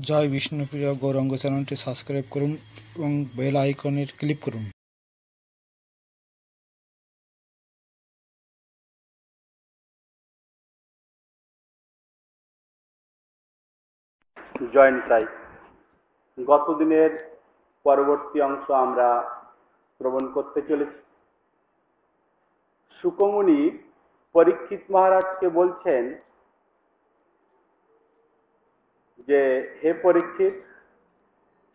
জয় বিষ্ণুপ্রিয় গৌরাঙ্গ চ্যানেলটি সাবস্ক্রাইব করুন এবং বেল আইকনে ক্লিক করুন। জয় নিতাই। গত দিনের পরবর্তী অংশ আমরা শ্রবণ করতে চলেছি। শুকমুনি পরীক্ষিত মহারাজকে বলছেন যে, হে পরীক্ষিত,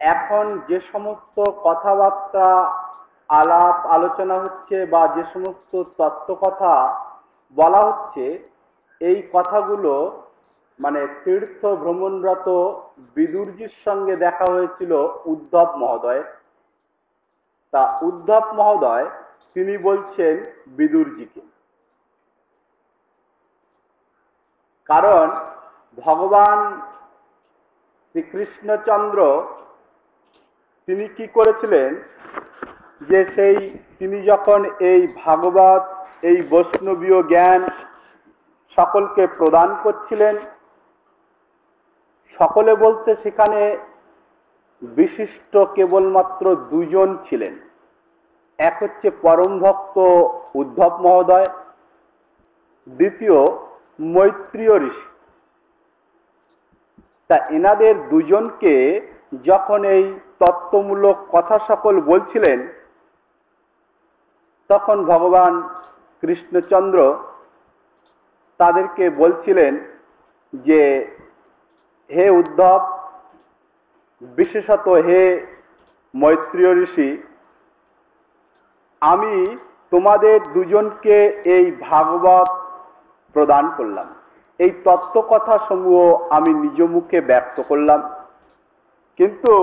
এখন যে সমস্ত কথাবার্তা আলাপ আলোচনা হচ্ছে বা যে সমস্ত তত্ত্ব কথা বলা হচ্ছে, এই কথাগুলো মানে তীর্থ ভ্রমণরত বিদুরজির সঙ্গে দেখা হয়েছিল উদ্ধব মহোদয়। তা উদ্ধব মহোদয় তিনি বলছেন বিদুরজিকে, কারণ ভগবান শ্রীকৃষ্ণচন্দ্র তিনি কি করেছিলেন যে তিনি যখন এই ভাগবত এই বৈষ্ণবীয় জ্ঞান সকলকে প্রদান করছিলেন, সকলে বলতে সেখানে বিশিষ্ট কেবলমাত্র দুজন ছিলেন। এক হচ্ছে পরম ভক্ত উদ্ধব মহোদয়, দ্বিতীয় মৈত্রেয় ঋষি। তা এনাদের দুজনকে যখন এই তত্ত্বমূলক কথা সকল বলছিলেন, তখন ভগবান কৃষ্ণচন্দ্র তাদেরকে বলছিলেন যে, হে উদ্ধব, বিশেষত হে মৈত্রেয় ঋষি, আমি তোমাদের দুজনকে এই ভাগবত প্রদান করলাম, এই তত্ত্ব কথা সমূহ আমি নিজ মুখে ব্যক্ত করলাম, কিন্তু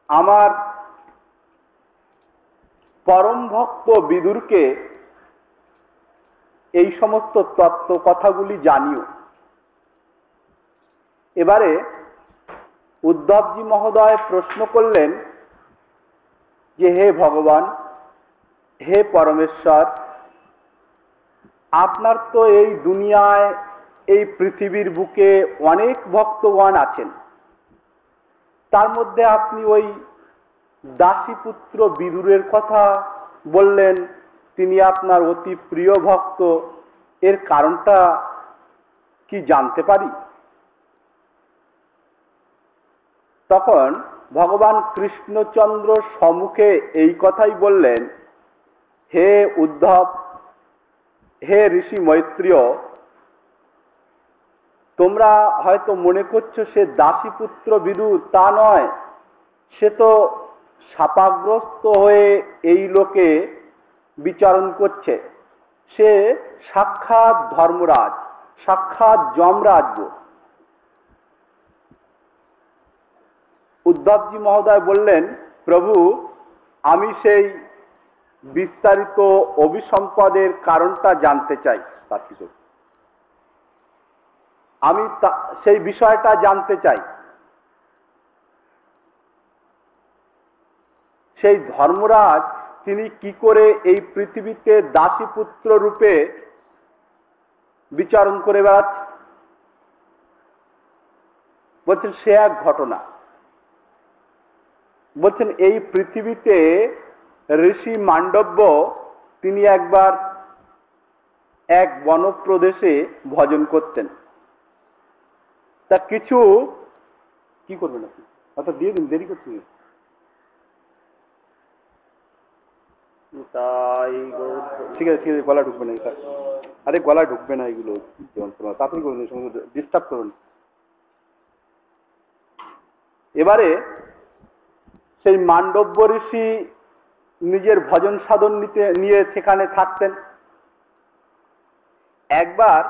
আমার পরম ভক্ত বিদুরকে এই সমস্ত তত্ত্ব কথাগুলি জানিও। এবারে উদ্ধবজি মহোদয় প্রশ্ন করলেন যে, হে ভগবান, হে পরমেশ্বর, আপনার তো এই দুনিয়ায় এই পৃথিবীর বুকে অনেক ভক্তগণ আছেন, তার মধ্যে আপনি ওই দাসীপুত্র বিদুরের কথা বললেন, তিনি আপনার অতি প্রিয় ভক্ত, এর কারণটা কি জানতে পারি? তখন ভগবান কৃষ্ণচন্দ্র সম্মুখে এই কথাই বললেন, হে উদ্ধব, হে ঋষি মৈত্রেয়, তোমরা হয়তো মনে করছো সে দাসীপুত্র বিদুর, তা নয়। সে তো শাপাগ্রস্ত হয়ে এই লোকে বিচরণ করছে। সে সাক্ষাৎ ধর্মরাজ, সাক্ষাৎ যমরাজ। উদ্ধবজি মহোদয় বললেন, প্রভু, আমি সেই বিস্তারিত অভিসম্পদের কারণটা জানতে চাই। আমি সেই বিষয়টা জানতে চাই। সেই ধর্মরাজ তিনি কি করে এই পৃথিবীতে দাসীপুত্র রূপে বিচরণ করে বেড়াচ্ছে? বলছেন সে এক ঘটনা। বলছেন এই পৃথিবীতে ঋষি মান্ডব্য তিনি একবার এক বনপ্রদেশে ভজন করতেন। তা কিছু কি করবেন আপনি? অর্থাৎ দিয়ে দিন, দেরি করছি। ঠিক আছে, ঠিক আছে, গলা ঢুকবে না। আরে গলা ঢুকবে না, এগুলো তাড়াতাড়ি করুন, ডিস্টার্ব করুন। এবারে সেই মান্ডব্য ঋষি নিজের ভজন সাধন নিয়ে সেখানে থাকতেন। একবার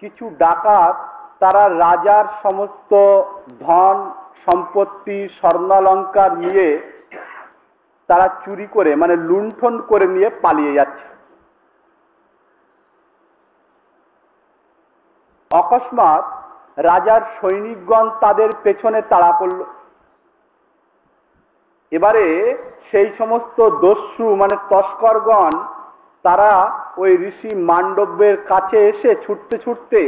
কিছু ডাকাত তারা রাজার সমস্ত ধন সম্পত্তি স্বর্ণালঙ্কার নিয়ে তারা চুরি করে, মানে লুণ্ঠন করে নিয়ে পালিয়ে যাচ্ছে। অকস্মাৎ রাজার সৈনিকগণ তাদের পেছনে তাড়া করল। এবারে সেই সমস্ত দস্যু মানে তস্করগণ তারা ওই ঋষি মান্ডব্যের কাছে এসে ছুটতে ছুটতে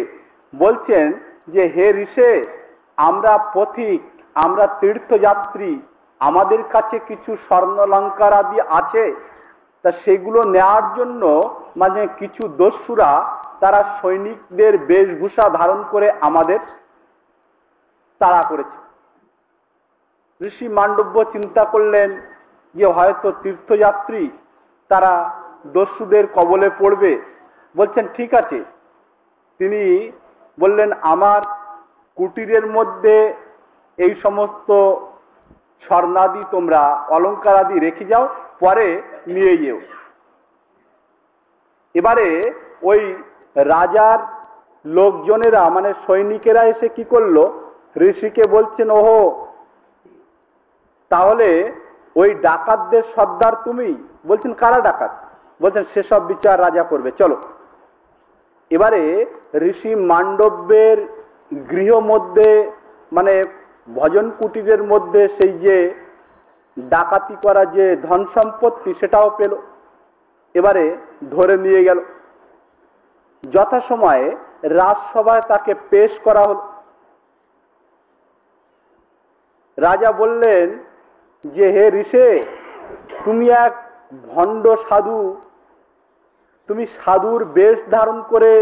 বলছেন যে, হে ঋষে, আমরা পথিক, আমরা তীর্থযাত্রী, আমাদের কাছে কিছু স্বর্ণালঙ্কার আদি আছে, তা সেগুলো নেওয়ার জন্য মানে কিছু দস্যুরা তারা সৈনিকদের বেশভূষা ধারণ করে আমাদের তাড়া করেছে। ঋষি মান্ডব্য চিন্তা করলেন যে হয়তো তীর্থযাত্রী, তারা দস্যুদের কবলে পড়বে। বলছেন ঠিক আছে। তিনি বললেন আমার কুটিরের মধ্যে এই সমস্ত স্বর্ণাদি তোমরা অলঙ্কার আদি রেখে যাও, পরে নিয়ে যেও। এবারে ওই রাজার লোকজনেরা মানে সৈনিকেরা এসে কি করলো, ঋষিকে বলছেন ওহো তাহলে ওই ডাকাতদের সর্দার তুমি? বলছেন কারা ডাকাত? বলছেন সেসব বিচার রাজা করবে, চলো। এবারে ঋষি মান্ডব্যের গৃহ মধ্যে মানে ভজন কুটিরের মধ্যে সেই যে ডাকাতি করা যে ধন সম্পত্তি সেটাও পেল। এবারে ধরে নিয়ে গেল। যথাসময়ে রাজসভায় তাকে পেশ করা হল। রাজা বললেন যে হে ঋষে, তুমি এক ভণ্ড সাধু, তুমি সাধুর বেশ ধারণ করে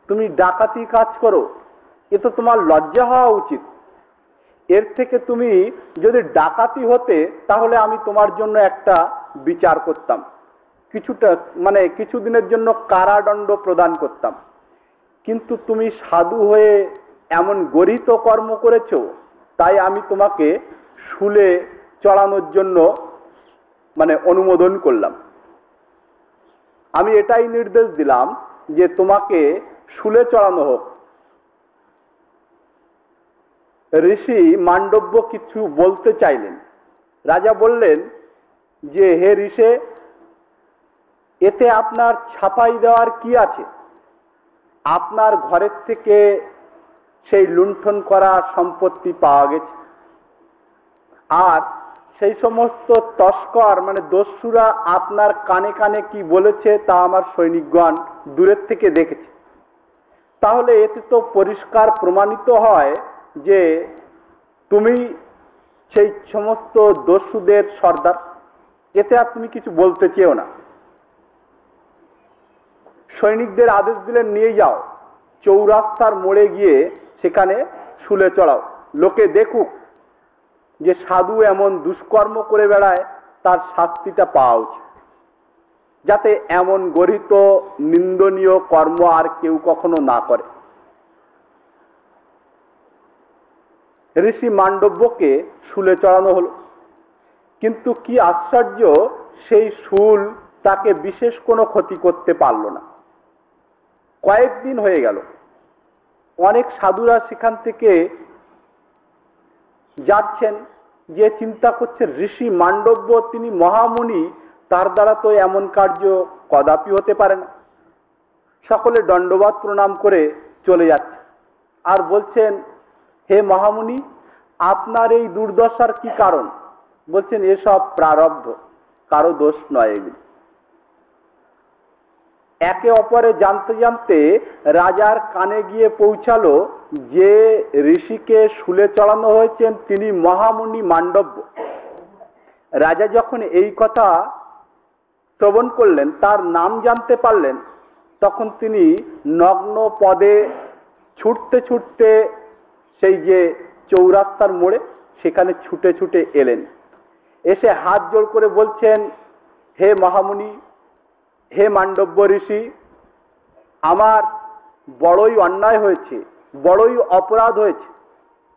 তুমি ডাকাতি কাজ করো, এ তো তোমার লজ্জা হওয়া উচিত। এর থেকে তুমি যদি ডাকাতি হতে তাহলে আমি তোমার জন্য একটা বিচার করতাম, কিছুটা মানে কিছুদিনের জন্য কারাদণ্ড প্রদান করতাম। কিন্তু তুমি সাধু হয়ে এমন গরিত কর্ম করেছো, তাই আমি তোমাকে শুলে চড়ানোর জন্য মানে অনুমোদন করলাম। আমি এটাই নির্দেশ দিলাম যে তোমাকে শুলে চড়ানো হোক। ঋষি মান্ডব্য কিছু বলতে চাইলেন। রাজা বললেন যে হে ঋষে, এতে আপনার ছাপাই দেওয়ার কি আছে? আপনার ঘরের থেকে সেই লুণ্ঠন করা সম্পত্তি পাওয়া গেছে, আর সেই সমস্ত তস্কর মানে দস্যুরা আপনার কানে কানে কি বলেছে তা আমার সৈনিকগণ দূরের থেকে দেখেছে। তাহলে এতে তো পরিষ্কার প্রমাণিত হয় যে তুমি সেই সমস্ত দস্যুদের সর্দার। এতে আর তুমি কিছু বলতে চেও না। সৈনিকদের আদেশ দিলেন নিয়ে যাও, চৌরাস্তার মোড়ে গিয়ে সেখানে শুলে চড়াও, লোকে দেখুক যে সাধু এমন দুষ্কর্ম করে বেড়ায়, তার শাস্তিটা পাওয়া উচিত, যাতে এমন গরিত নিন্দনীয় কর্ম আর কেউ কখনো না করে। ঋষি মান্ডব্যকে শুলে চড়ানো হলো। কিন্তু কি আশ্চর্য, সেই শুল তাকে বিশেষ কোনো ক্ষতি করতে পারল না। কয়েকদিন হয়ে গেল, অনেক সাধুরা সেখান থেকে যাচ্ছেন, যে চিন্তা করছে ঋষি মান্ডব্য তিনি মহামুনি, তার দ্বারা তো এমন কার্য কদাপি হতে পারে না। সকলে দণ্ডবাদ প্রণাম করে চলে যাচ্ছে আর বলছেন হে মহামুনি, আপনার এই দুর্দশার কি কারণ? বলছেন এসব প্রারব্ধ, কারো দোষ নয় এগুলি। একে অপরে জানতে জানতে রাজার কানে গিয়ে পৌঁছালো যে ঋষিকে শুলে চড়ানো হয়েছেন তিনি মহামুনি মান্ডব্য। রাজা যখন এই কথা শ্রবণ করলেন, তার নাম জানতে পারলেন, তখন তিনি নগ্ন পদে ছুটতে ছুটতে সেই যে চৌরাস্তার মোড়ে সেখানে ছুটে ছুটে এলেন। এসে হাত জোড় করে বলছেন হে মহামুনি, হে মান্ডব্য ঋষি, আমার বড়ই অন্যায় হয়েছে, বড়ই অপরাধ হয়েছে।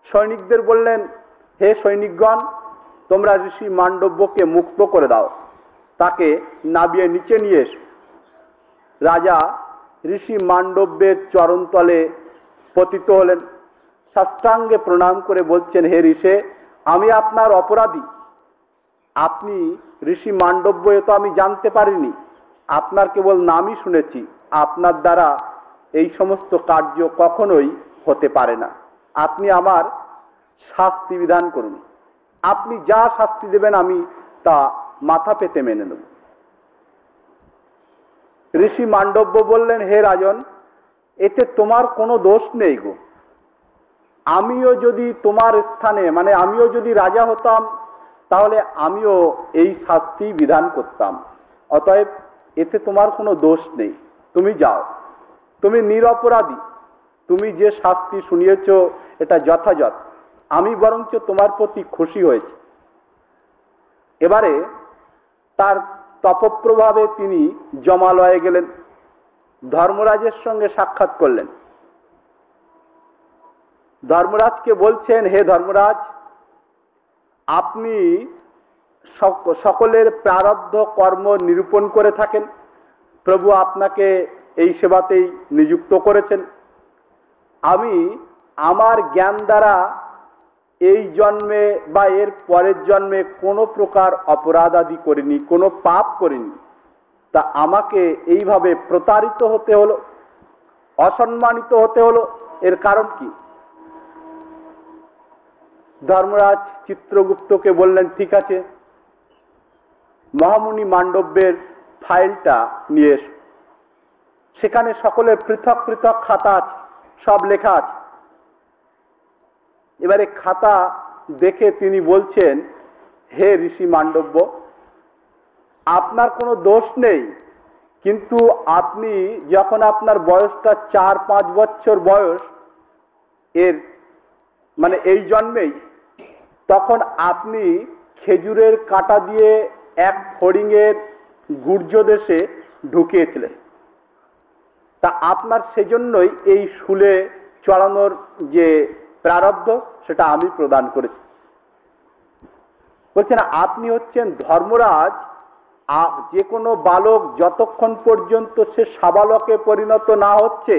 সৈনিকদের বললেন হে সৈনিকগণ, তোমরা ঋষি মান্ডব্যকে মুক্ত করে দাও, তাকে নাবিয়ে নিচে নিয়ে এসো। রাজা ঋষি মান্ডব্যের চরণতলে পতিত হলেন, সাষ্টাঙ্গে প্রণাম করে বলছেন হে ঋষে, আমি আপনার অপরাধী। আপনি ঋষি মান্ডব্য এ তো আমি জানতে পারিনি, আপনার কেবল নামই শুনেছি। আপনার দ্বারা এই সমস্ত কার্য কখনোই হতে পারে না। আপনি আমার শাস্তি বিধান করুন, আপনি যা শাস্তি দেবেন আমি তা মাথা পেতে মেনে নেব। ঋষি মান্ডব্য বললেন হে রাজন, এতে তোমার কোনো দোষ নেই গো। আমিও যদি তোমার স্থানে, মানে আমিও যদি রাজা হতাম, তাহলে আমিও এই শাস্তি বিধান করতাম। অতএব এতে তোমার কোনো দোষ নেই, তুমি যাও, তুমি নিরপরাধী, তুমি যে শাস্তি শুনিয়েছ এটা যথাযথ, আমি বরঞ্চ তোমার প্রতি খুশি হয়েছি। এবারে তার তপপ্রভাবে তিনি জমালয়ে গেলেন, ধর্মরাজের সঙ্গে সাক্ষাৎ করলেন। ধর্মরাজকে বলছেন, হে ধর্মরাজ, আপনি সকলের প্রারব্ধ কর্ম নিরূপণ করে থাকেন, প্রভু আপনাকে এই সেবাতেই নিযুক্ত করেছেন। আমি আমার জ্ঞান দ্বারা এই জন্মে বা এর পরের জন্মে কোনো প্রকার অপরাধ আদি করিনি, কোনো পাপ করিনি, তা আমাকে এইভাবে প্রতারিত হতে হলো, অসম্মানিত হতে হলো, এর কারণ কি? ধর্মরাজ চিত্রগুপ্তকে বললেন, ঠিক আছে, মহামুনি মান্ডব্যের ফাইলটা নিয়ে এসো, সেখানে সকলের পৃথক পৃথক খাতা আছে, সব লেখা আছে। এবারে খাতা দেখে তিনি বলছেন, হে ঋষি মান্ডব্য, আপনার কোনো দোষ নেই, কিন্তু আপনি যখন আপনার বয়সটা 4-5 বছর বয়স, এর মানে এই জন্মেই, তখন আপনি খেজুরের কাঁটা দিয়ে এক ফড়িংয়ের গুর্জ দেশে ঢুকিয়েছিলেন। তা আপনার সেজন্যই এই শুলে চড়ানোর যে প্রারব্ধ সেটা আমি প্রদান করেছি। বলছেন, আপনি হচ্ছেন ধর্মরাজ, যে কোনো বালক যতক্ষণ পর্যন্ত সে সাবালকে পরিণত না হচ্ছে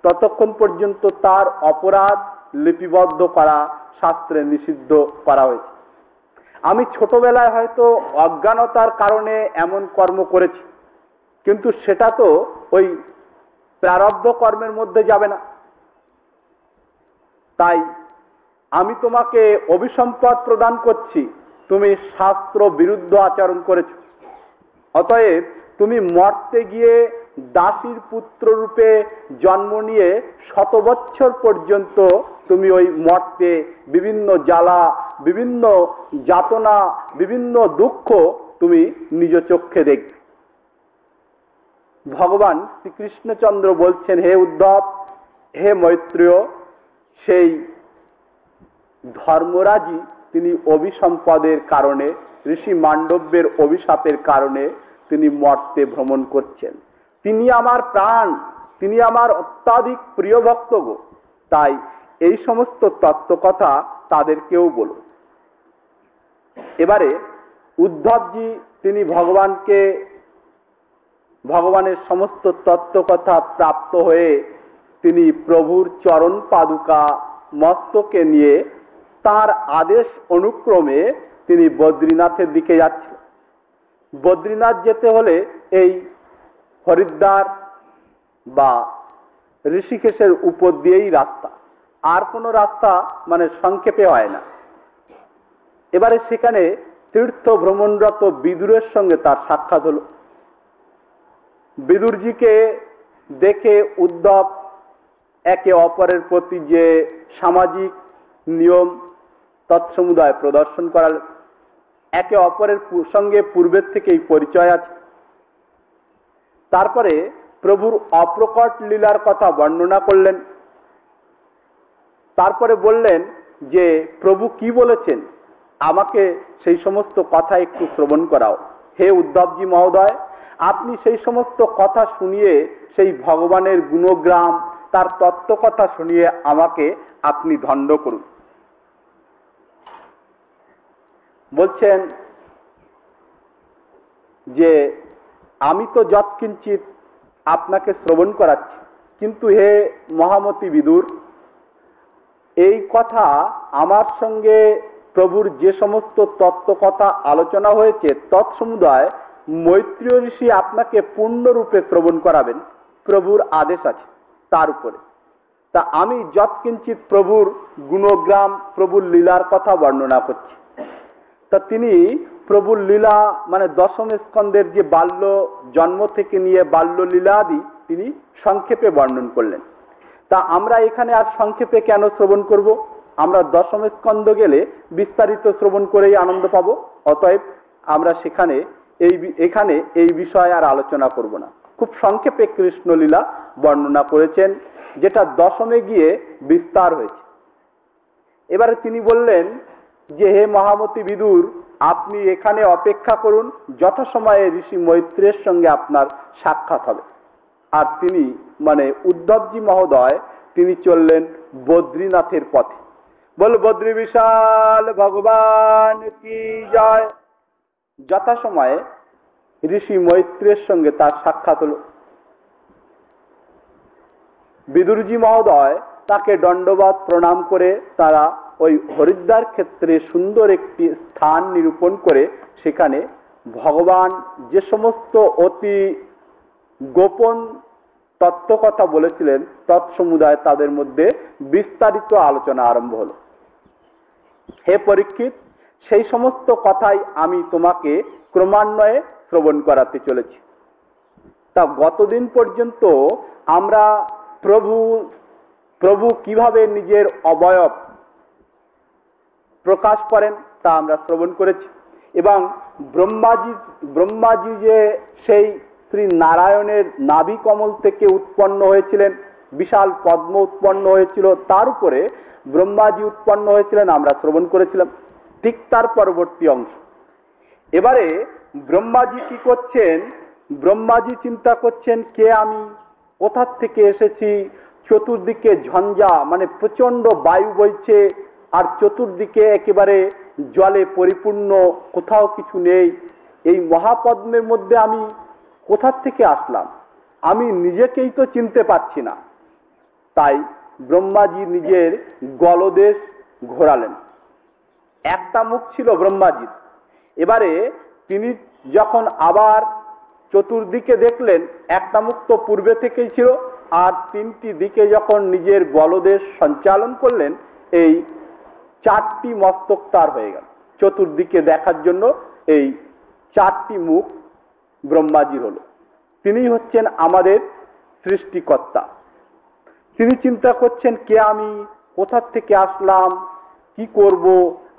ততক্ষণ পর্যন্ত তার অপরাধ লিপিবদ্ধ করা শাস্ত্রে নিষিদ্ধ করা হয়েছে। আমি ছোটবেলায় হয়তো অজ্ঞানতার কারণে এমন কর্ম করেছি, কিন্তু সেটা তো ওই প্রারব্ধ কর্মের মধ্যে যাবে না। তাই আমি তোমাকে অভিসম্পদ প্রদান করছি, তুমি শাস্ত্র বিরুদ্ধ আচরণ করেছ। অতএব তুমি মর্তে গিয়ে দাসীর পুত্র রূপে জন্ম নিয়ে 100 বছর পর্যন্ত তুমি ওই মর্তে বিভিন্ন জ্বালা, বিভিন্ন যাতনা, বিভিন্ন দুঃখ তুমি নিজ চক্ষে দেখবে। ভগবান শ্রীকৃষ্ণচন্দ্র বলছেন, হে উদ্ধব, হে মৈত্রেয়, সেই ধর্মরাজই তিনি অভিসম্পদের কারণে, ঋষি মান্ডব্যের অভিশাপের কারণে তিনি মর্তে ভ্রমণ করছেন। তিনি আমার প্রাণ, তিনি আমার অত্যাধিক প্রিয় ভক্ত গো, তাই এই সমস্ত তত্ত্ব কথা তাদেরকেও বলো। এবারে উদ্ধবজি তিনি ভগবানের সমস্ত তত্ত্ব কথা প্রাপ্ত হয়ে তিনি প্রভুর চরণ পাদুকা মস্তকে নিয়ে তার আদেশ অনুক্রমে তিনি বদ্রীনাথের দিকে যাচ্ছেন। বদ্রীনাথ যেতে হলে এই হরিদ্বার বা ঋষিকেশের উপর দিয়েই রাস্তা, আর কোনো রাস্তা মানে সংক্ষেপে হয় না। এবারে সেখানে তীর্থ ভ্রমণরত বিদুরের সঙ্গে তার সাক্ষাৎ হলো। বিদুরজিকে দেখে উদ্ধব একে অপরের প্রতি যে সামাজিক নিয়ম তৎসমুদায় প্রদর্শন করালেন। একে অপরের সঙ্গে পূর্বের থেকেই পরিচয় আছে। তারপরে প্রভুর অপ্রকট লীলার কথা বর্ণনা করলেন। তারপরে বললেন যে প্রভু কি বলেছেন, আমাকে সেই সমস্ত কথা একটু শ্রবণ করাও। হে উদ্ধবজি মহোদয়, আপনি সেই সমস্ত কথা শুনিয়ে, সেই ভগবানের গুণগ্রাম, তার তত্ত্ব কথা শুনিয়ে আমাকে আপনি দণ্ড করুন। বলছেন যে আমি তো যৎকিঞ্চিত আপনাকে শ্রবণ করাচ্ছি, কিন্তু হে মহামতি বিদুর, এই কথা আমার সঙ্গে প্রভুর যে সমস্ত তত্ত্ব কথা আলোচনা হয়েছে তৎসমুদায় মৈত্রেয় ঋষি আপনাকে পূর্ণরূপে শ্রবণ করাবেন, প্রভুর আদেশ আছে তার উপরে। তা আমি যৎকিঞ্চিত প্রভুর গুণগ্রাম, প্রভুর লীলার কথা বর্ণনা করছি। তা তিনি প্রভুর লীলা মানে দশম স্কন্ধের যে বাল্য জন্ম থেকে নিয়ে বাল্য লীলাদি তিনি সংক্ষেপে বর্ণন করলেন। তা আমরা এখানে আর সংক্ষেপে কেন শ্রবণ করব? আমরা দশম স্কন্ধ গেলে বিস্তারিত শ্রবণ করেই আনন্দ পাবো। অতএব আমরা এখানে এই বিষয়ে আর আলোচনা করব না। খুব সংক্ষেপে কৃষ্ণলীলা বর্ণনা করেছেন, যেটা দশমে গিয়ে বিস্তার হয়েছে। এবারে তিনি বললেন যে, হে মহামতি বিদুর, আপনি এখানে অপেক্ষা করুন, যথাসময়ে ঋষি মৈত্রেয়ের সঙ্গে আপনার সাক্ষাৎ হবে। আর তিনি মানে উদ্ধবজি মহোদয় তিনি চললেন বদ্রীনাথের পথে। বল বদ্রী বিশাল ভগবান কি জয়। যথাসময়ে ঋষি মৈত্রেয়ের সঙ্গে তার সাক্ষাৎ হলো। বিদুরজি মহোদয় তাকে দণ্ডবত প্রণাম করে তারা ওই হরিদ্বার ক্ষেত্রে সুন্দর একটি স্থান নিরূপণ করে সেখানে ভগবান যে সমস্ত অতি গোপন তত্ত্ব কথা বলেছিলেন তৎসমুদায় তাদের মধ্যে বিস্তারিত আলোচনা আরম্ভ হলো। হে পরীক্ষিত, সেই সমস্ত কথাই আমি তোমাকে ক্রমান্বয়ে শ্রবণ করাতে চলেছি। তা গতদিন পর্যন্ত আমরা প্রভু কিভাবে নিজের অবয়ব প্রকাশ করেন তা আমরা শ্রবণ করেছি। এবং ব্রহ্মাজি যে সেই শ্রী নারায়ণের নাভি কমল থেকে উৎপন্ন হয়েছিলেন, বিশাল পদ্ম উৎপন্ন হয়েছিল, তার উপরে ব্রহ্মাজি উৎপন্ন হয়েছিলেন, আমরা শ্রবণ করেছিলাম। ঠিক তার পরবর্তী অংশ। এবারে ব্রহ্মাজি কি করছেন? ব্রহ্মাজি চিন্তা করছেন, কে আমি, কোথার থেকে এসেছি, চতুর্দিকে ঝঞ্ঝা মানে প্রচন্ড বায়ু বইছে, আর চতুর্দিকে একেবারে জলে পরিপূর্ণ, কোথাও কিছু নেই। এই মহাপদ্মের মধ্যে আমি কোথার থেকে আসলাম? আমি নিজেকেই তো চিনতে পারছি না। তাই ব্রহ্মাজি নিজের গলদেশ ঘোরালেন। একটা মুখ ছিল ব্রহ্মাজির। এবারে তিনি যখন আবার চতুর্দিকে দেখলেন, একটা মুখ তো পূর্বে থেকেই ছিল, আর তিনটি দিকে যখন নিজের গলদেশ সঞ্চালন করলেন, এই চারটি মস্তক তার হয়ে গেল। চতুর্দিকে দেখার জন্য এই চারটি মুখ ব্রহ্মাজির হলো। তিনি হচ্ছেন আমাদের সৃষ্টিকর্তা। তিনি চিন্তা করছেন, কে আমি, কোথার থেকে আসলাম, কি করব,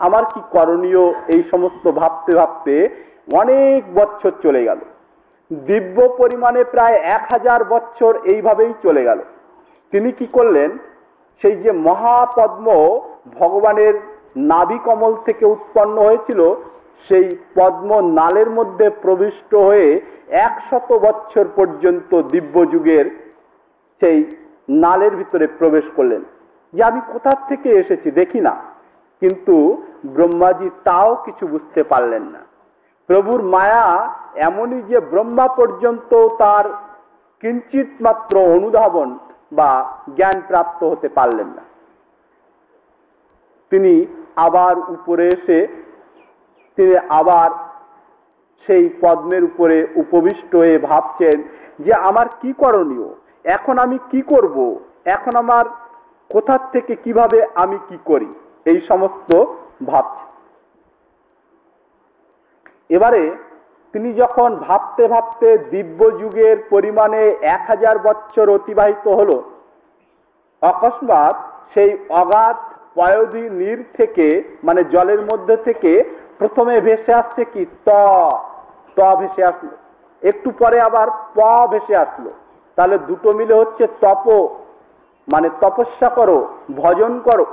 আমার কি করণীয়, এই সমস্ত ভাবতে ভাবতে অনেক বছর চলে গেল। দিব্য পরিমাণে প্রায় 1000 বছর এইভাবেই চলে গেল। তিনি কি করলেন? সেই যে মহাপদ্ম ভগবানের নাভি কমল থেকে উৎপন্ন হয়েছিল, সেই পদ্ম নালের মধ্যে প্রবিষ্ট হয়ে 100 বছর পর্যন্ত দিব্য যুগের সেই নালের ভিতরে প্রবেশ করলেন। যে আমি কোথা থেকে এসেছি দেখি না। কিন্তু ব্রহ্মাজি তাও কিছু বুঝতে পারলেন না। প্রভুর মায়া এমনই যে ব্রহ্মা পর্যন্ত তার কিঞ্চিত মাত্র অনুধাবন বা জ্ঞান প্রাপ্ত হতে পারলেন না। তিনি আবার উপরে এসে তিনি আবার সেই পদ্মের উপরে উপবিষ্ট হয়ে ভাবছেন যে আমার কি করণীয়, এখন আমি কি করব, এখন আমার কোথার থেকে কিভাবে আমি কি করি, এই সমস্ত ভাবছেন। এবারে তিনি যখন ভাবতে ভাবতে দিব্য যুগের পরিমাণে 1000 বছর অতিবাহিত হলো, অকস্মাৎ সেই অগাধ পয়োধি নীর থেকে মানে জলের মধ্যে থেকে প্রথমে ভেসে আসছে কি ত ভেসে আসলো, একটু পরে আবার প ভেসে আসলো। তাহলে দুটো মিলে হচ্ছে তপ, মানে তপস্যা করো, ভজন করো।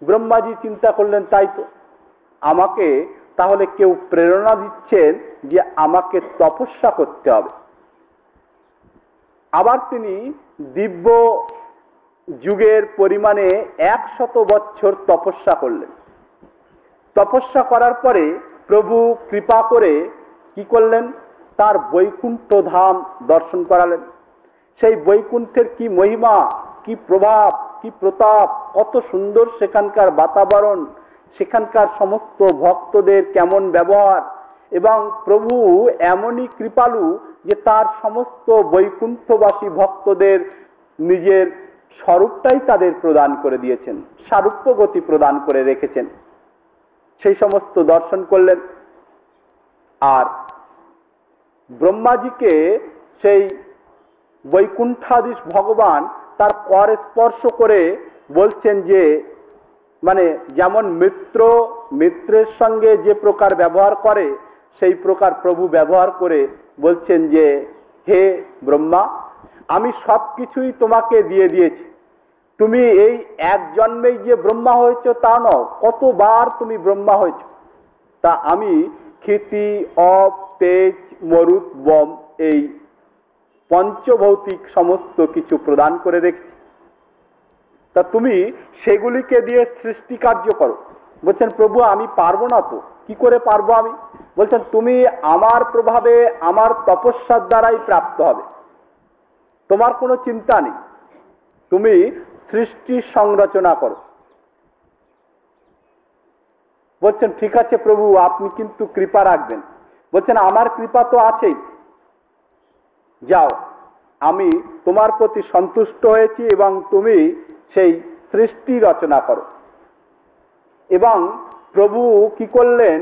ব্রহ্মাজি চিন্তা করলেন, তাই তো, আমাকে তাহলে কেউ প্রেরণা দিচ্ছেন যে আমাকে তপস্যা করতে হবে। আবার তিনি দিব্য যুগের পরিমাণে 100 বছর তপস্যা করলেন। তপস্যা করার পরে প্রভু কৃপা করে কি করলেন? তার বৈকুণ্ঠ ধাম দর্শন করালেন। সেই বৈকুণ্ঠের কি মহিমা, কি প্রভাব, কি প্রতাপ, কত সুন্দর সেখানকার বাতাবরণ, সেখানকার সমস্ত ভক্তদের কেমন ব্যবহার। এবং প্রভু এমনই কৃপালু যে তার সমস্ত বৈকুণ্ঠবাসী ভক্তদের নিজের স্বরূপটাই তাদের প্রদান করে দিয়েছেন, সারূপ্য গতি প্রদান করে রেখেছেন। সেই সমস্ত দর্শন করলেন। আর ব্রহ্মাজিকে সেই বৈকুণ্ঠাধীশ ভগবান তার কর স্পর্শ করে বলছেন যে মানে যেমন মিত্রের সঙ্গে যে প্রকার ব্যবহার করে সেই প্রকার প্রভু ব্যবহার করে বলছেন যে হে ব্রহ্মা, আমি সবকিছুই তোমাকে দিয়ে দিয়েছি, তুমি এই এক জন্মেই যে ব্রহ্মা হয়েছ তা নও, কতবার তুমি ব্রহ্মা হয়েছ, তা আমি ক্ষিতি অপ তেজ মরুত বম এই পঞ্চভৌতিক সমস্ত কিছু প্রদান করে রেখেছি, তা তুমি সেগুলিকে দিয়ে সৃষ্টি কার্য করো। বলছেন প্রভু আমি পারবো না, তো কি করে পারবো আমি? বলছেন তুমি আমার প্রভাবে আমার তপস্যার দ্বারাই প্রাপ্ত হবে, তোমার কোনো চিন্তা নেই, তুমি সৃষ্টি সংরচনা করো। বলছেন ঠিক আছে প্রভু, আপনি কিন্তু কৃপা রাখবেন। বলছেন আমার কৃপা তো আছেই, যাও, আমি তোমার প্রতি সন্তুষ্ট হয়েছি এবং তুমি সেই সৃষ্টি রচনা করো। এবং প্রভু কি করলেন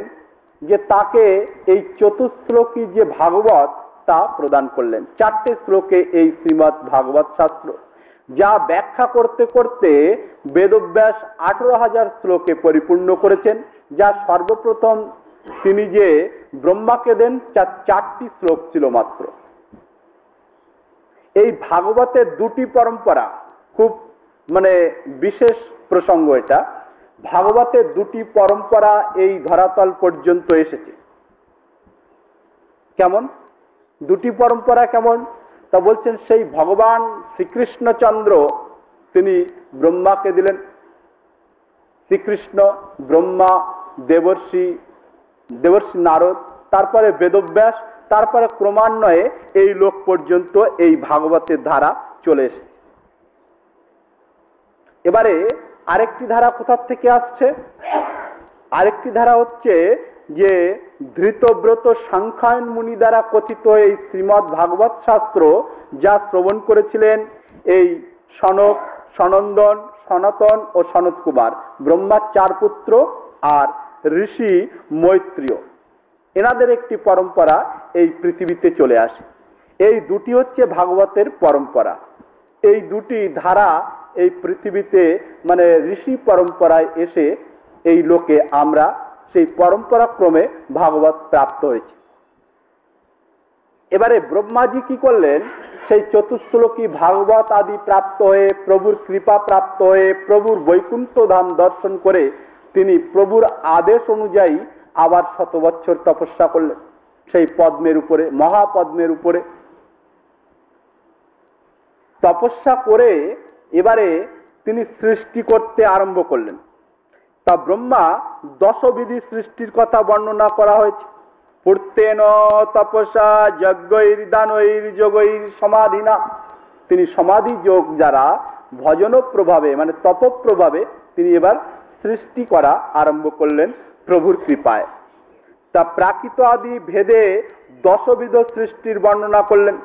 যে তাকে এই চতুশ্লোকী যে ভাগবত তা প্রদান করলেন। 4টে শ্লোকে এই শ্রীমদ্ ভাগবত শাস্ত্র, যা ব্যাখ্যা করতে করতে বেদব্যাস 18,000 শ্লোকে পরিপূর্ণ করেছেন, যা সর্বপ্রথম তিনি যে ব্রহ্মাকে দেন 4টি শ্লোক ছিল মাত্র। এই ভাগবতের 2টি পরম্পরা, খুব মানে বিশেষ প্রসঙ্গ এটা, ভাগবতের 2টি পরম্পরা এই ধরাতল পর্যন্ত এসেছে। কেমন 2টি পরম্পরা কেমন? তা বলছেন সেই ভগবান শ্রীকৃষ্ণচন্দ্র তিনি ব্রহ্মাকে দিলেন, শ্রীকৃষ্ণ, ব্রহ্মা, দেবর্ষি নারদ, তারপরে বেদব্যাস, তারপরে ক্রমান্বয়ে এই লোক পর্যন্ত এই ভাগবতের ধারা চলে এসেছে। এবারে আরেকটি ধারা কোথা থেকে আসছে? আরেকটি ধারা হচ্ছে যে ধৃতব্রত সাংখ্যায়ন মুনি দ্বারা কথিত এই শ্রীমদ্ ভাগবত শাস্ত্র, যা শ্রবণ করেছিলেন এই সনক, সনন্দন, সনাতন ও সনত কুমার, ব্রহ্মার 4 পুত্র আর ঋষি মৈত্রীয়, এনাদের একটি পরম্পরা এই পৃথিবীতে চলে আসে। এই 2টি হচ্ছে ভাগবতের পরম্পরা। এই 2টি ধারা এই পৃথিবীতে মানে ঋষি পরম্পরায় এসে এই লোকে আমরা সেই পরম্পরা ক্রমে ভাগবত প্রাপ্ত হয়েছে। এবারে ব্রহ্মাজি কি করলেন? সেই চতুশ্লোকী ভাগবত আদি প্রাপ্ত হয়ে, প্রভুর কৃপা প্রাপ্ত হয়ে, প্রভুর বৈকুণ্ঠ ধাম দর্শন করে তিনি প্রভুর আদেশ অনুযায়ী আবার 100 বছর তপস্যা করলেন সেই পদ্মের উপরে, মহাপদ্মের উপরে তপস্যা করে এবারে তিনি সৃষ্টি করতে আরম্ভ করলেন। তা ব্রহ্মা 10 বিধি সৃষ্টির কথা বর্ণনা করা হয়েছে। পূর্তেন তপসা যজ্ঞৈর দানৈর যোগৈর সমাধিনা, তিনি সমাধি যোগ যারা ভজন প্রভাবে মানে তপ প্রভাবে তিনি এবার সৃষ্টি করা আরম্ভ করলেন প্রভুর কৃপায়। তা প্রাকৃত আদি ভেদে 10 বিধ সৃষ্টির বর্ণনা করলেন।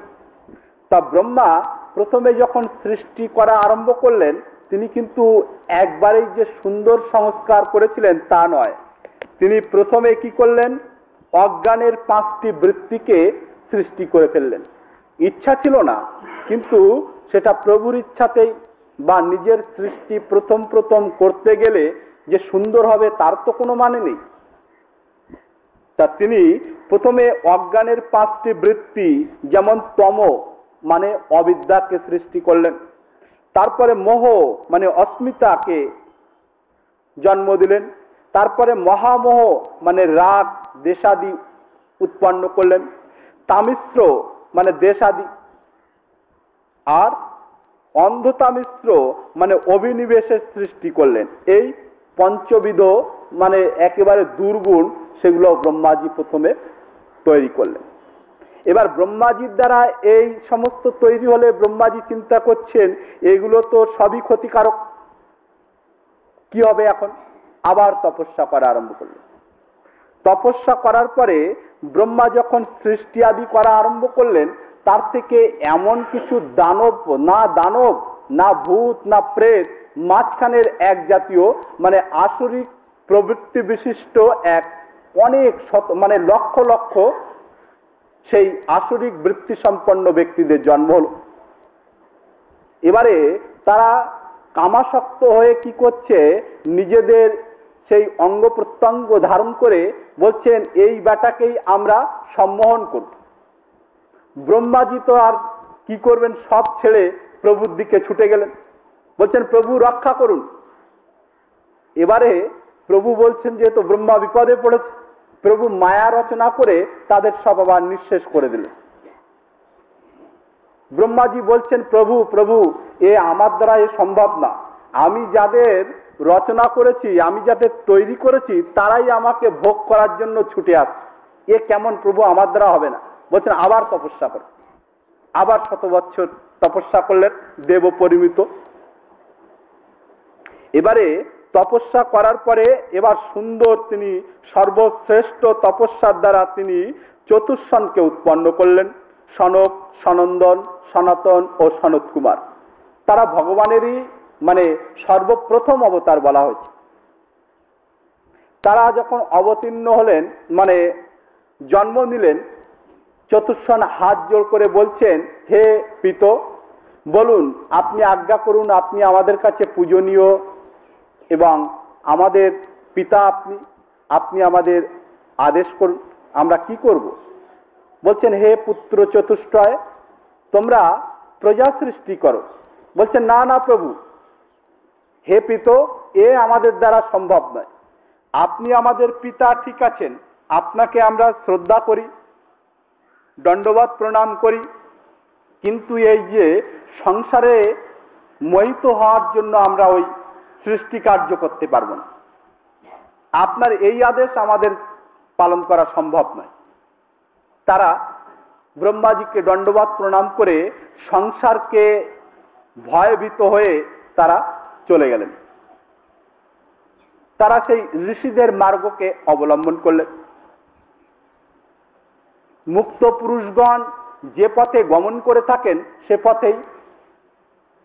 তা ব্রহ্মা প্রথমে যখন সৃষ্টি করা আরম্ভ করলেন, তিনি কিন্তু একবারেই যে সুন্দর সংস্কার করেছিলেন তা নয়। তিনি প্রথমে কি করলেন? অজ্ঞানের 5টি বৃত্তিকে সৃষ্টি করে ফেললেন। ইচ্ছা ছিল না, কিন্তু সেটা প্রভুর ইচ্ছাতেই, বা নিজের সৃষ্টি প্রথম করতে গেলে যে সুন্দর হবে তার তো কোনো মানে নেই। তা তিনি প্রথমে অজ্ঞানের 5টি বৃত্তি, যেমন তম মানে অবিদ্যাকে সৃষ্টি করলেন, তারপরে মোহ মানে অস্মিতাকে জন্ম দিলেন, তারপরে মহামোহ মানে রাগ দেশাদি উৎপন্ন করলেন, তামিশ্র মানে দেশাদি, আর অন্ধতামিশ্র মানে অভিনিবেশের সৃষ্টি করলেন। এই পঞ্চবিধ মানে একেবারে দুর্গুণ, সেগুলো ব্রহ্মাজি প্রথমে তৈরি করলেন। এবার ব্রহ্মাজির দ্বারা এই সমস্ত তৈরি হলে ব্রহ্মাজি চিন্তা করছেন এগুলো তো সবই ক্ষতিকারক, কি হবে এখন? আবার তপস্যা করা আরম্ভ করলেন। তপস্যা করার পরে ব্রহ্মা যখন সৃষ্টি আদি করা আরম্ভ করলেন, তার থেকে এমন কিছু দানব না ভূত না প্রেত, মাঝখানের এক জাতীয় মানে আসরিক প্রবৃত্তি বিশিষ্ট এক অনেক মানে লক্ষ লক্ষ সেই আসরিক বৃত্তি সম্পন্ন ব্যক্তিদের জন্ম হল। এবারে তারা কামাসক্ত হয়ে কি করছে, নিজেদের সেই অঙ্গ প্রত্যঙ্গ ধারণ করে বলছেন এই বেটাকেই আমরা সম্মোহন করব। ব্রহ্মাজি তো আর কি করবেন, সব ছেড়ে প্রভুর দিকে ছুটে গেলেন, বলছেন প্রভু রক্ষা করুন। এবারে প্রভু বলছেন যেহেতু ব্রহ্মা বিপদে পড়েছে, প্রভু মায়া রচনা করে তাদের সব আবার নিঃশেষ করে দিলেন। ব্রহ্মাজি বলছেন প্রভু প্রভু এ আমার দ্বারা এ সম্ভব না, আমি যাদের রচনা করেছি, আমি যাদের তৈরি করেছি তারাই আমাকে ভোগ করার জন্য ছুটে আসছে, এ কেমন প্রভু, আমার দ্বারা হবে না। বলছেন আবার তপস্যা করে, আবার 100 বছর তপস্যা করলেন দেব পরিমিত। এবারে তপস্যা করার পরে এবার সুন্দর তিনি সর্বশ্রেষ্ঠ তপস্যার দ্বারা তিনি চতুষ্ষণকে উৎপন্ন করলেন, সনক, সনন্দন, সনাতন ও সনত কুমার। তারা ভগবানেরই সর্বপ্রথম অবতার বলা হয়েছে। তারা যখন অবতীর্ণ হলেন জন্ম নিলেন, চতুষ্ষণ হাত জোড় করে বলছেন হে পিত, বলুন আপনি আজ্ঞা করুন, আপনি আমাদের কাছে পূজনীয় এবং আমাদের পিতা, আপনি আমাদের আদেশ করুন, আমরা কি করব। বলছেন হে পুত্র চতুষ্টয়, তোমরা প্রজা সৃষ্টি করো। বলছেন না না প্রভু, হে পিত, এ আমাদের দ্বারা সম্ভব নয়, আপনি আমাদের পিতা ঠিক আছেন, আপনাকে আমরা শ্রদ্ধা করি, দণ্ডবত প্রণাম করি, কিন্তু এই যে সংসারে মোহিত হওয়ার জন্য আমরা ওই সৃষ্টি কার্য করতে পারবো না, আপনার এই আদেশ আমাদের পালন করা সম্ভব নয়। তারা ব্রহ্মাজিকে দণ্ডবত প্রণাম করে সংসারকে ভয়ভীত হয়ে তারা চলে গেলেন। তারা সেই ঋষিদের মার্গকে অবলম্বন করলেন। মুক্ত পুরুষগণ যে পথে গমন করে থাকেন সে পথেই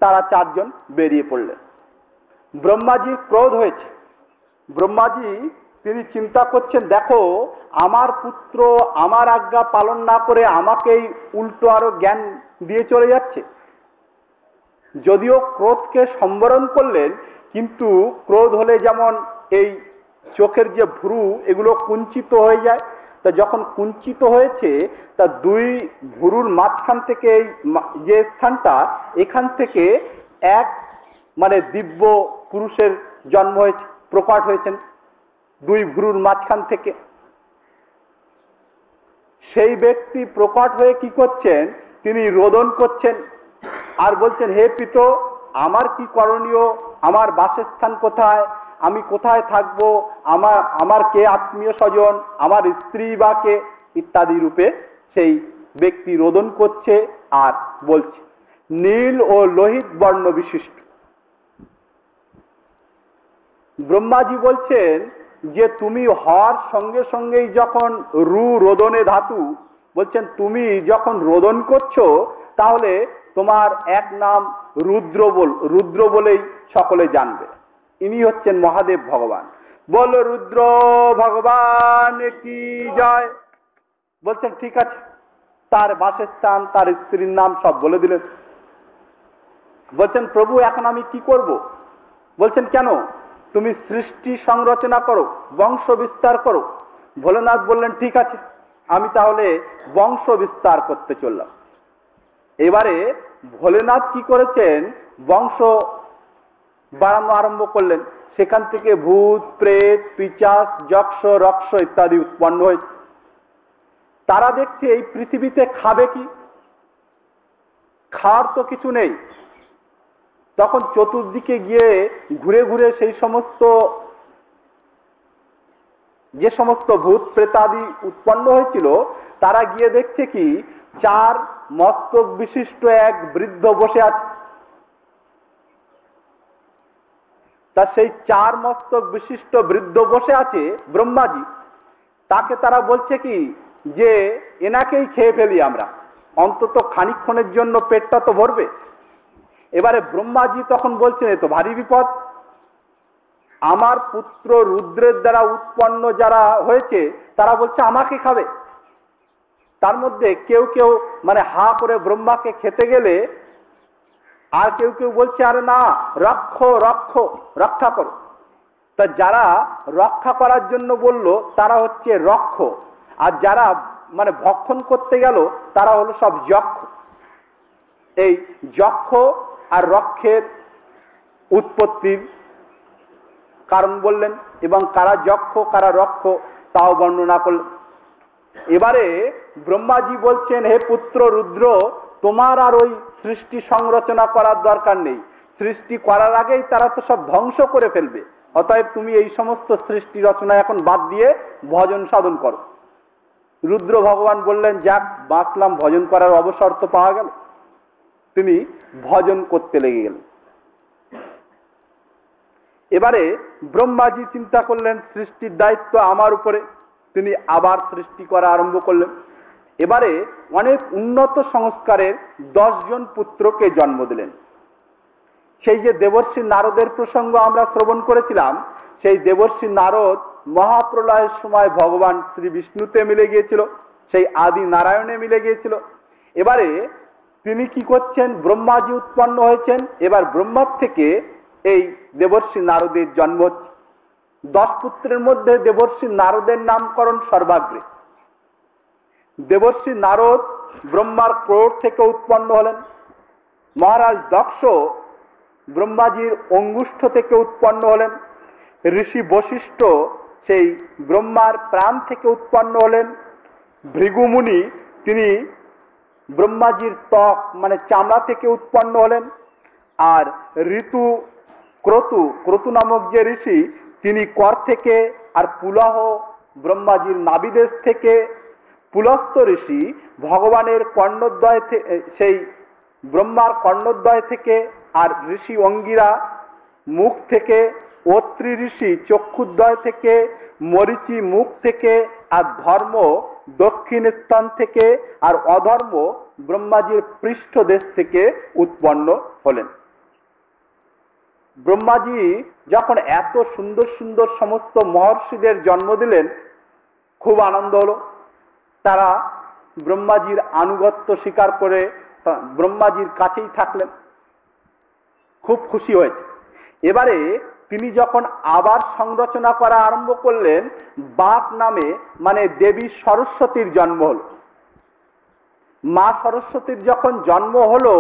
তারা 4 জন বেরিয়ে পড়লেন। ব্রহ্মাজি ক্রোধ হয়েছে। ব্রহ্মাজি তিনি চিন্তা করছেন, দেখো আমার পুত্র আমার আজ্ঞা পালন না করে আমাকেই উল্টো আরো জ্ঞান দিয়ে চলে যাচ্ছে। যদিও ক্রোধকে সম্বরণ করলেন, কিন্তু ক্রোধ হলে যেমন এই চোখের যে ভ্রু এগুলো কুঞ্চিত হয়ে যায়, তা যখন কুঞ্চিত হয়েছে তা 2 ভ্রুর মাঝখান থেকে যে স্থানটা, এখান থেকে এক দিব্য পুরুষের জন্ম হয়েছে, প্রকট হয়েছেন 2 ভ্রুর মাঝখান থেকে। সেই ব্যক্তি প্রকট হয়ে কি করছেন, তিনি রোদন করছেন আর বলছেন হে পিত, আমার কি করণীয়, আমার বাসস্থান কোথায়, আমি কোথায় থাকবো, আমার কে আত্মীয় স্বজন, আমার স্ত্রী বা কে, ইত্যাদি রূপে সেই ব্যক্তি রোদন করছে আর বলছে। নীল ও লোহিত বর্ণ বিশিষ্ট। ব্রহ্মাজি বলছেন যে তুমি হওয়ার সঙ্গে সঙ্গেই যখন রোদনে ধাতু, বলছেন তুমি যখন রোদন করছো তাহলে তোমার এক নাম রুদ্র বলেই সকলে জানবে। ইনি হচ্ছেন মহাদেব ভগবান। বল রুদ্র ভগবান কি জয়। বলছেন ঠিক আছে, তার বাসস্থান, তার স্ত্রীর নাম সব বলে দিলেন। বলছেন প্রভু এখন আমি কি করব। বলছেন কেন, তুমি সৃষ্টি সংরচনা করো, বংশ বিস্তার করো। ভোলেনাথ বললেন ঠিক আছে, আমি তাহলে বংশ বিস্তার করতে চললাম। এবারে ভোলেনাথ কি করেছেন, বংশ বাড়ানো আরম্ভ করলেন। সেখান থেকে ভূত, প্রেত, পিচাচ, যক্ষ, রক্ষ ইত্যাদি উৎপন্ন হয়েছে। তারা দেখছে এই পৃথিবীতে খাবে কি, খাওয়ার তো কিছু নেই। তখন চতুর্দিকে গিয়ে ঘুরে ঘুরে সেই যে সমস্ত ভূত প্রেতাদি উৎপন্ন হয়েছিল, তারা গিয়ে দেখছে কি 4 মস্তক বিশিষ্ট এক বৃদ্ধ বসে আছে। তা সেই 4 মস্তক বিশিষ্ট বৃদ্ধ বসে আছে ব্রহ্মাজি, তাকে তারা বলছে কি যে এনাকেই খেয়ে ফেলি আমরা, অন্তত খানিকক্ষণের জন্য পেটটা তো ভরবে। এবারে ব্রহ্মাজি তখন বলছেন এ তো ভারী বিপদ, আমার পুত্র রুদ্রের দ্বারা উৎপন্ন যারা হয়েছে তারা বলছে আমাকে খাবে। তার মধ্যে কেউ কেউ হা করে ব্রহ্মাকে খেতে গেলে আর কেউ কেউ বলছে আরে না, রক্ষা করো। তা যারা রক্ষা করার জন্য বলল তারা হচ্ছে রক্ষ, আর যারা মানে ভক্ষণ করতে গেল তারা হলো সব যক্ষ। এই যক্ষ আর রক্ষের উৎপত্তির কারণ বললেন এবং কারা যক্ষ কারা রক্ষ তাও বর্ণনা করলেন। এবারে ব্রহ্মাজি বলছেন, হে পুত্র রুদ্র, তোমার আর ওই সৃষ্টি সংরচনা করার দরকার নেই, সৃষ্টি করার আগেই তারা তো সব ধ্বংস করে ফেলবে, অতএব তুমি এই সমস্ত সৃষ্টি রচনা এখন বাদ দিয়ে ভজন সাধন করো। রুদ্র ভগবান বললেন, যাক বাঁচলাম, ভজন করার অবসর তো পাওয়া গেল। তিনি ভজন করতে লেগে গেলেন। এবারে ব্রহ্মাজি চিন্তা করলেন সৃষ্টির দায়িত্ব আমার উপরে, তিনি আবার সৃষ্টি করা আরম্ভ করলেন। এবারে অনেক উন্নত সংস্কারের 10 জন পুত্রকে জন্ম দিলেন। সেই যে দেবর্ষি নারদের প্রসঙ্গ আমরা শ্রবণ করেছিলাম, সেই দেবর্ষি নারদ মহাপ্রলয়ের সময় ভগবান শ্রী বিষ্ণুতে মিলে গিয়েছিল, সেই আদি নারায়ণে মিলে গিয়েছিল। এবারে তিনি কি করছেন, ব্রহ্মাজি উৎপন্ন হয়েছেন, এবার ব্রহ্মার থেকে এই দেবর্ষি নারদের জন্ম হচ্ছে। 10 পুত্রের মধ্যে দেবর্ষি নারদের নামকরণ সর্বাগ্রে। দেবর্ষি নারদ ব্রহ্মার ক্রোড় থেকে উৎপন্ন হলেন। মহারাজ দক্ষ ব্রহ্মাজির অঙ্গুষ্ঠ থেকে উৎপন্ন হলেন। ঋষি বশিষ্ঠ সেই ব্রহ্মার প্রাণ থেকে উৎপন্ন হলেন। ভৃগুমুনি তিনি ব্রহ্মাজির ত্বক মানে চামড়া থেকে উৎপন্ন হলেন। আর ঋতু ক্রতু নামক যে ঋষি, তিনি কর থেকে, আর পুলহ ব্রহ্মাজির নাভিদেশ থেকে। পুলস্ত ঋষি ভগবানের কর্ণদ্বয় সেই ব্রহ্মার কর্ণদ্বয় থেকে, আর ঋষি অঙ্গিরা মুখ থেকে। অত্রি ঋষি চক্ষুদ্বয় থেকে, মরিচি মুখ থেকে, আর ধর্ম দক্ষিণ স্থান থেকে, আর অধর্ম ব্রহ্মাজির পৃষ্ঠদেশ থেকে উৎপন্ন হলেন। ব্রহ্মাজি যখন এত সুন্দর সুন্দর সমস্ত মহর্ষিদের জন্ম দিলেন, খুব আনন্দ হলো। তারা ব্রহ্মাজির আনুগত্য স্বীকার করে ব্রহ্মাজির কাছেই থাকলেন, খুব খুশি হয়েছে। এবারে তিনি যখন আবার সংরচনা করা আরম্ভ করলেন, বাক নামে মানে দেবী সরস্বতীর জন্ম হল। মা সরস্বতীর যখন জন্ম হলো,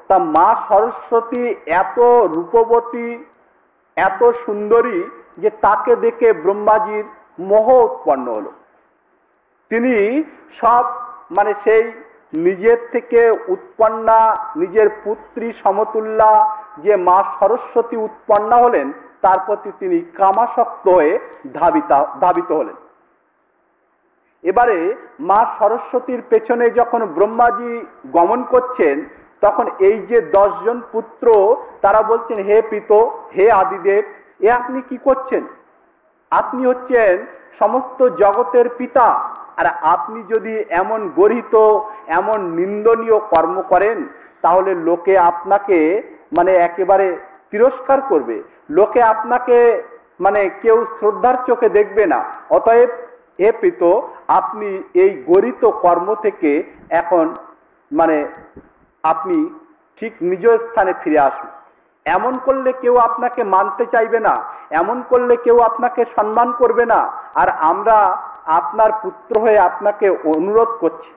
তা মা সরস্বতী এত রূপবতী, এত সুন্দরী যে তাকে দেখে ব্রহ্মাজির মোহ উৎপন্ন হলো। তিনি সব মানে সেই নিজের থেকে উৎপন্না, নিজের পুত্রী সমতুল্যা যে মা সরস্বতী উৎপন্না হলেন, তার প্রতি তিনি কামাসক্ত হয়ে ধাবিত হলেন। এবারে মা সরস্বতীর পেছনে যখন ব্রহ্মাজি গমন করছেন, তখন এই যে 10 জন পুত্র, তারা বলছেন, হে পিত, হে আদিদেব, এ আপনি কি করছেন? আপনি হচ্ছেন সমস্ত জগতের পিতা, আর আপনি যদি এমন গর্হিত, এমন নিন্দনীয় কর্ম করেন, তাহলে লোকে আপনাকে মানে একেবারে তিরস্কার করবে, লোকে আপনাকে মানে কেউ শ্রদ্ধার চোখে দেখবে না। অতএব হে পিত, আপনি এই গর্হিত কর্ম থেকে এখন মানে আপনি ঠিক নিজ স্থানে ফিরে আসুন। এমন করলে কেউ আপনাকে মানতে চাইবে না, এমন করলে কেউ আপনাকে সম্মান করবে না, আর আমরা আপনার পুত্র হয়ে আপনাকে অনুরোধ করছি।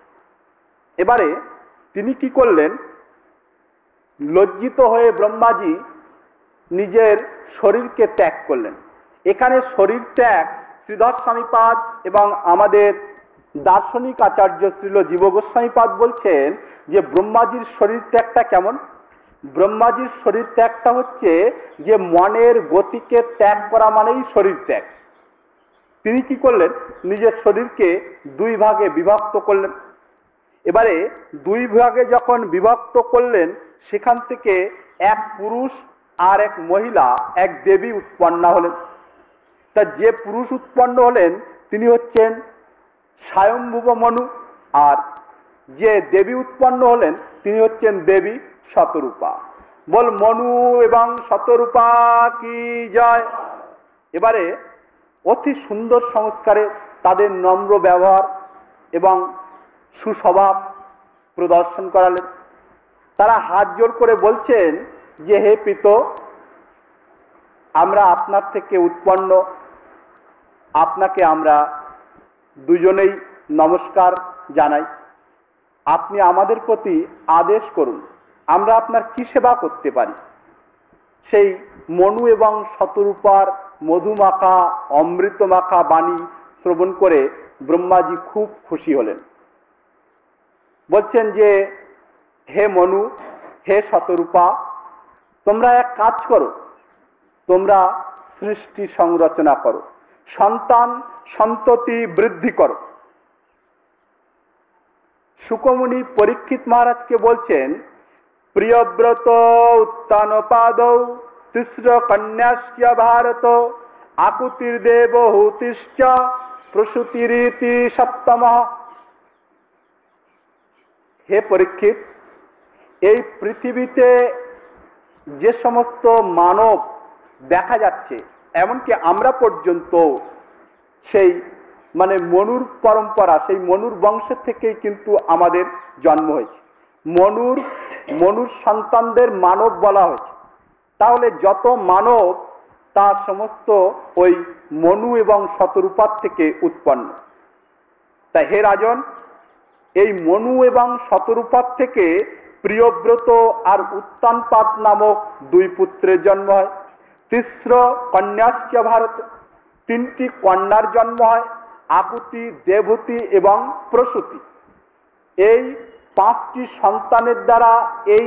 এবারে তিনি কি করলেন, লজ্জিত হয়ে ব্রহ্মাজি নিজের শরীরকে ত্যাগ করলেন। এখানে শরীর ত্যাগ শ্রীধর স্বামীপাদ এবং আমাদের দার্শনিক আচার্য শ্রীল জীব গোস্বামীপাদ বলছেন যে ব্রহ্মাজির শরীর ত্যাগটা কেমন। ব্রহ্মাজির শরীর ত্যাগটা হচ্ছে যে মনের গতিকে ত্যাগ করা মানেই শরীর ত্যাগ। তিনি কি করলেন, নিজের শরীরকে 2 ভাগে বিভক্ত করলেন। এবারে 2 ভাগে যখন বিভক্ত করলেন, সেখান থেকে এক পুরুষ আর এক মহিলা, এক দেবী উৎপন্না হলেন। তা যে পুরুষ উৎপন্ন হলেন তিনি হচ্ছেন স্বয়ম্ভুব মনু, আর যে দেবী উৎপন্ন হলেন তিনি হচ্ছেন দেবী শতরূপা। বল মনু এবং শতরূপা কি জয়। এবারে অতি সুন্দর সংস্কারে তাদের নম্র ব্যবহার এবং সুস্বভাব প্রদর্শন করালেন। তারা হাত জোর করে বলছেন যে হে পিত, আমরা আপনার থেকে উৎপন্ন, আপনাকে আমরা দুজনেই নমস্কার জানাই। আপনি আমাদের প্রতি আদেশ করুন, আমরা আপনার কি সেবা করতে পারি। সেই মনু এবং শতরূপার মধুমাখা অমৃতমাখা বাণী শ্রবণ করে ব্রহ্মাজি খুব খুশি হলেন। বলছেন যে হে মনু, হে শতরূপা, তোমরা এক কাজ করো, তোমরা সৃষ্টি সংরচনা করো, সন্তান সন্ততি বৃদ্ধি করো। শুকমুনি পরীক্ষিত মহারাজকে বলছেন, প্রিয়ব্রত উত্তানপাদৌ তিস্র কন্যাস্য ভারত আকুতির্দেব হুতিশ্চ প্রসূতিরিতি সপ্তমঃ। হে পরীক্ষিত, এই পৃথিবীতে যে সমস্ত মানব দেখা যাচ্ছে, এমনকি আমরা পর্যন্ত সেই মনুর পরম্পরা, সেই মনুর বংশের থেকেই কিন্তু আমাদের জন্ম হয়েছে। মনুর সন্তানদের মানব বলা হয়েছে। তাহলে যত মানব তা সমস্ত ওই মনু এবং শতরূপার থেকে উৎপন্ন। তাই হে রাজন, এই মনু এবং শতরূপার থেকে প্রিয়ব্রত আর উত্তানপাদ নামক দুই পুত্রের জন্ম হয়। তিস্র কন্যাশ্চ ভারত, তিনটি কন্যার জন্ম হয়, আকুতি, দেবহূতি এবং প্রসূতি। এই পাঁচটি সন্তানের দ্বারা এই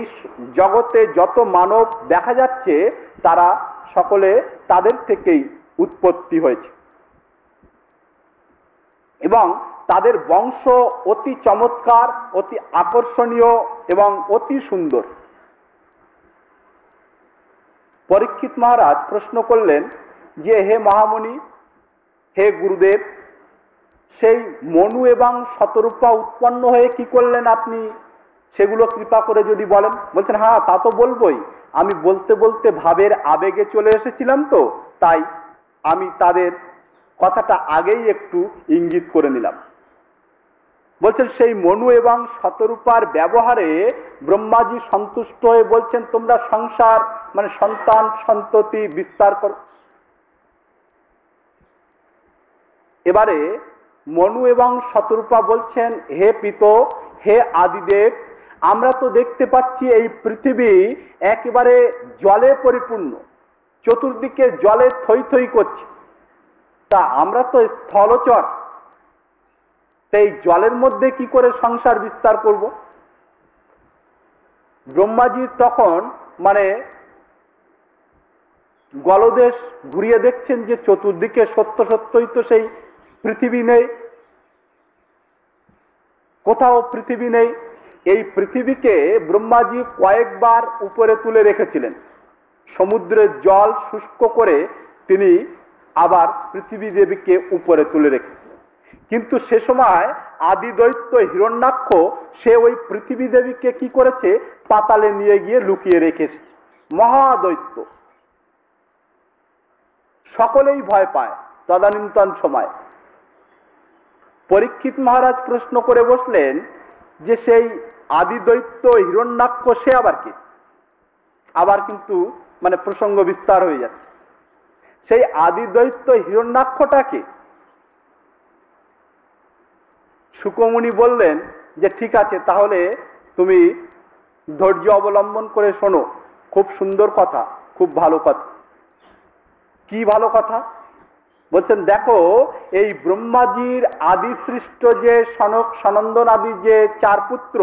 জগতে যত মানব দেখা যাচ্ছে তারা সকলে তাদের থেকেই উৎপত্তি হয়েছে এবং তাদের বংশ অতি চমৎকার, অতি আকর্ষণীয় এবং অতি সুন্দর। পরীক্ষিত মহারাজ প্রশ্ন করলেন যে হে মহামুনি, হে গুরুদেব, সেই মনু এবং শতরূপা উৎপন্ন হয়ে কি করলেন আপনি, সেগুলো কৃপা করে যদি বলেন। বলছেন হ্যাঁ, তা তো বলবোই, আমি বলতে বলতে ভাবের আবেগে চলে এসেছিলাম, তো তাই আমি তাদের কথাটা আগেই একটু ইঙ্গিত করে নিলাম। বলছেন সেই মনু এবং শতরূপার ব্যবহারে ব্রহ্মাজি সন্তুষ্ট হয়ে বলছেন তোমরা সংসার সন্তান সন্ততি বিস্তার করো। এবারে মনু এবং শতরূপা বলছেন হে পিত, হে আদিদেব, আমরা তো দেখতে পাচ্ছি এই পৃথিবী একেবারে জলে পরিপূর্ণ, চতুর্দিকে জলে থই থই করছে, তা আমরা তো স্থলচর, সেই জলের মধ্যে কি করে সংসার বিস্তার করব। ব্রহ্মাজি তখন গলদেশ ঘুরিয়ে দেখছেন যে চতুর্দিকে সত্যই তো সেই পৃথিবী নেই, কোথাও পৃথিবী নেই। এই পৃথিবীকে ব্রহ্মাজি কয়েকবার উপরে তুলে রেখেছিলেন, সমুদ্রের জল শুষ্ক করে তিনি আবার পৃথিবী দেবীকে উপরে তুলে রেখেছিলেন। কিন্তু সে সময় আদি দৈত্য হিরণ্যাক্ষ সে ওই পৃথিবী দেবীকে কি করেছে, পাতালে নিয়ে গিয়ে লুকিয়ে রেখেছে। মহাদৈত্য, সকলেই ভয় পায় তদানীন্তন সময়। পরীক্ষিত মহারাজ প্রশ্ন করে বসলেন যে সেই আদি দৈত্য হিরণ্যাক্ষ সে আবার কি? আবার কিন্তু প্রসঙ্গ বিস্তার হয়ে যাচ্ছে। সেই আদি দৈত্য হিরণ্যাক্ষটাকে শুকমুনি বললেন যে ঠিক আছে, তাহলে তুমি ধৈর্য অবলম্বন করে শোনো, খুব সুন্দর কথা, খুব ভালো কথা। কি ভালো কথা? বলছেন দেখো, এই ব্রহ্মাজির আদি সৃষ্ট যে সনক সনন্দন আদি যে চার পুত্র,